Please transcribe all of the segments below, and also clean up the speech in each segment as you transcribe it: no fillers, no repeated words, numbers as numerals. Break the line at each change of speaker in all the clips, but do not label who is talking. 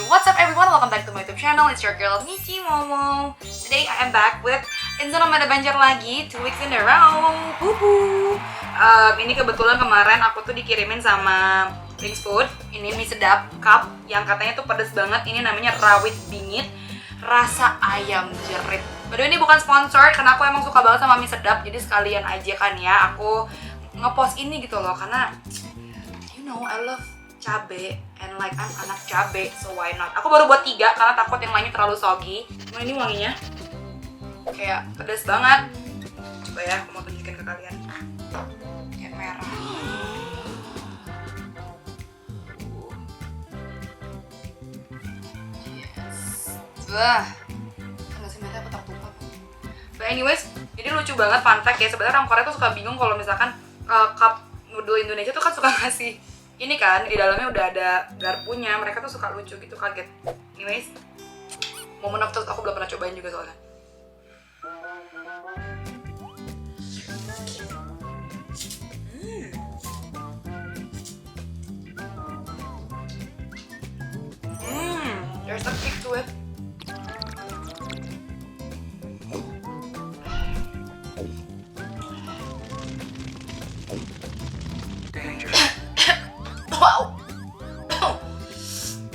What's up everyone, welcome back to my YouTube channel. It's your girl Michi Momo. Today I am back with Instagram Adventure lagi, 2 weeks in a row. Ini kebetulan kemarin aku tuh dikirimin sama Wings Food. Ini mie sedap cup yang katanya tuh pedes banget. Ini namanya rawit bingit rasa ayam jerit. Padahal ini bukan sponsor karena aku emang suka banget sama mie sedap. Jadi sekalian aja kan ya aku ngepost ini gitu loh, karena you know I love cabe and like I'm anak cabe, so why not. Aku baru buat 3 karena takut yang lainnya terlalu soggy. Nah, ini wanginya kayak pedas banget. Coba ya, aku mau tunjukin ke kalian. Kayak merah. Yes. Wah. Enggak sih, merah petak tumpah. But anyways, jadi lucu banget, fun fact ya. Sebenarnya orang Korea tuh suka bingung kalau misalkan cup noodle Indonesia tuh kan suka ngasih ini kan, di dalamnya udah ada garpunya. Mereka tuh suka lucu gitu, kaget. Anyways, moment of truth, aku belum pernah cobain juga soalnya. There's a kick to it. Wow.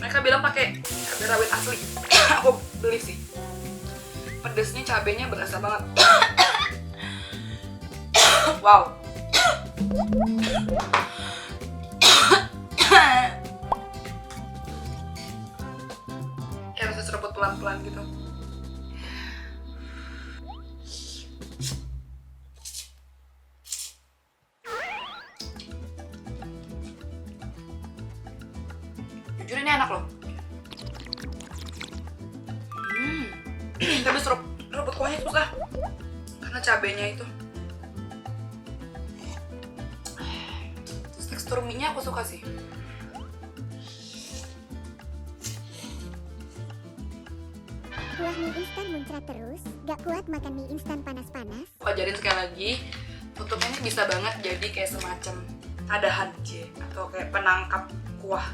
Mereka bilang pakai cabai rawit asli. Aku beli sih. Pedesnya, cabenya berasa banget. Wow. Ya harus diseruput pelan-pelan gitu. Jujur ini enak loh. Tapi seruput kuahnya susah karena cabenya itu. Terus tekstur mie-nya aku suka sih.
Kuah mie instan muncrat terus, gak kuat makan mie instan panas-panas.
Aku ajarin sekali lagi, tutupnya ini bisa banget jadi kayak semacam adahan atau kayak penangkap kuah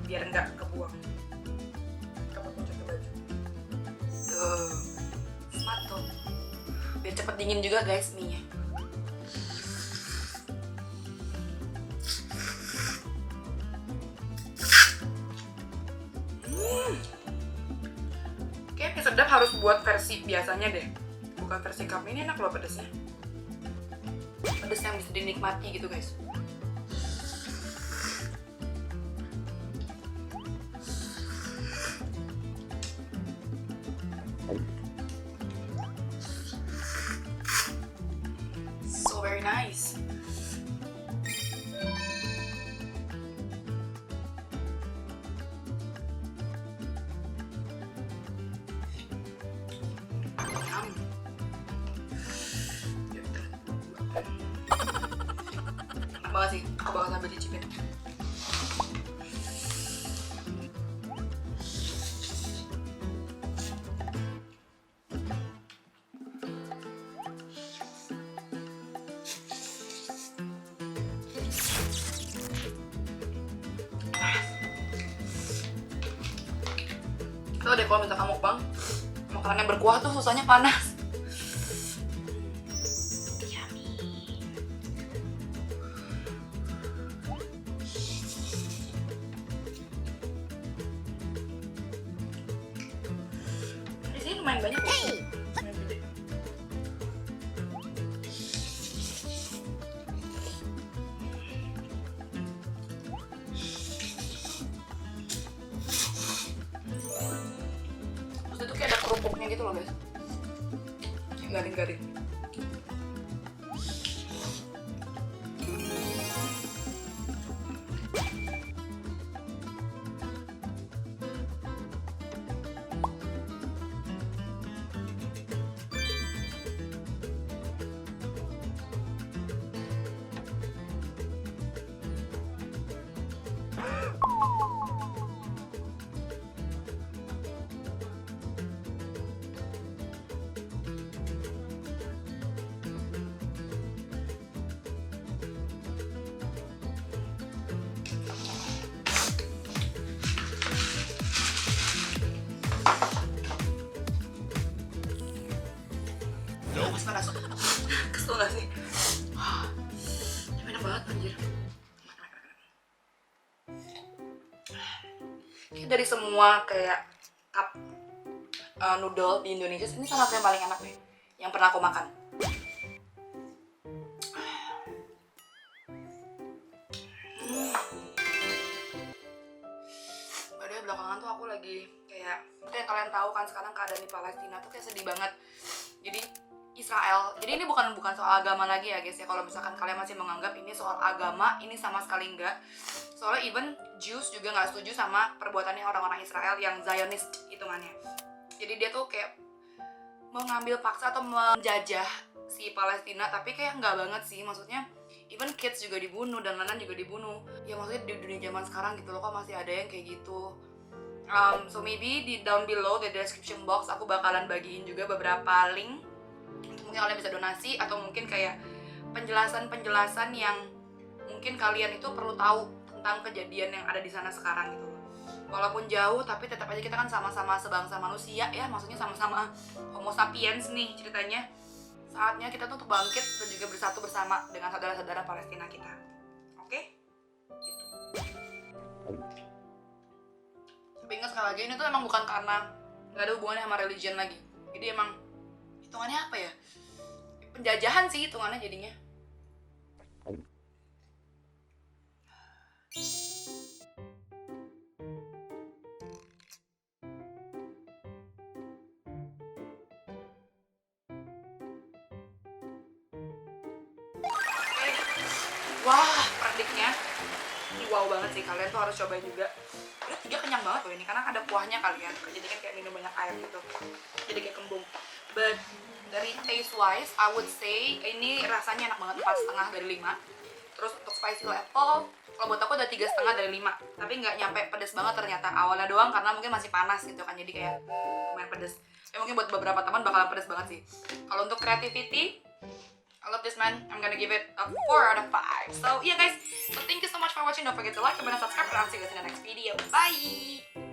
biar nggak kebuang. Kamu tuncuk ke baju. Tuh, smart tuh. Biar cepet dingin juga guys mie-nya. Kayaknya mie sedap harus buat versi biasanya deh, bukan versi cup. Ini enak loh pedesnya. Pedes yang bisa dinikmati gitu guys. So very nice. Enak banget sih, aku bakal sambil dicipin. Tahu deh kalau misalkan mukbang, makanan yang berkuah tuh susahnya panas. Di sini lumayan banyak. Lumayan gede. Terus itu kayak ada kerupuknya gitu loh guys, yang garing-garing. gak sih? Enak banget anjir. Kayak dari semua kayak cup noodle di Indonesia, ini salah satu yang paling enak deh yang pernah aku makan. Padahal belakangan tuh aku lagi kayak, itu yang kalian tahu kan sekarang keadaan di Palestina tuh kayak sedih banget. Jadi Israel, jadi ini bukan soal agama lagi ya guys ya. Kalau misalkan kalian masih menganggap ini soal agama, ini sama sekali enggak. Soalnya even Jews juga nggak setuju sama perbuatannya orang-orang Israel yang Zionist hitungannya. Jadi dia tuh kayak mengambil paksa atau menjajah si Palestina, tapi kayak nggak banget sih. Maksudnya even kids juga dibunuh dan lain-lain juga dibunuh. Ya maksudnya di dunia zaman sekarang gitu loh, kok masih ada yang kayak gitu. So maybe di down below the description box aku bakalan bagiin juga beberapa link untuk mungkin kalian bisa donasi, atau mungkin kayak penjelasan-penjelasan yang mungkin kalian itu perlu tahu tentang kejadian yang ada di sana sekarang gitu loh. Walaupun jauh tapi tetap aja kita kan sama-sama sebangsa manusia ya, maksudnya sama-sama homo sapiens nih ceritanya. Saatnya kita tuh untuk bangkit dan juga bersatu bersama dengan saudara-saudara Palestina kita. Oke? Gitu. Tapi ingat sekali lagi, ini tuh emang bukan karena nggak ada hubungannya sama religion lagi. Jadi emang hitungannya apa ya? Penjajahan sih hitungannya jadinya. Wah, perdiknya ini wow banget sih, kalian tuh harus cobain juga. Ini juga kenyang banget loh ini, karena ada kuahnya kalian. Jadi kan kayak minum banyak air gitu. Jadi kayak kembung. But dari taste wise, I would say ini rasanya enak banget, 4,5 dari 5. Terus untuk spicy level, kalau buat aku udah 3,5 dari 5. Tapi nggak nyampe pedes banget ternyata. Awalnya doang karena mungkin masih panas gitu kan, jadi kayak lumayan pedes. Mungkin buat beberapa teman bakalan pedes banget sih. Kalau untuk creativity, I love this man. I'm gonna give it a 4 out of 5. So yeah guys, so thank you so much for watching. Don't forget to like, comment, and subscribe. And I'll see you guys in the next video. Bye!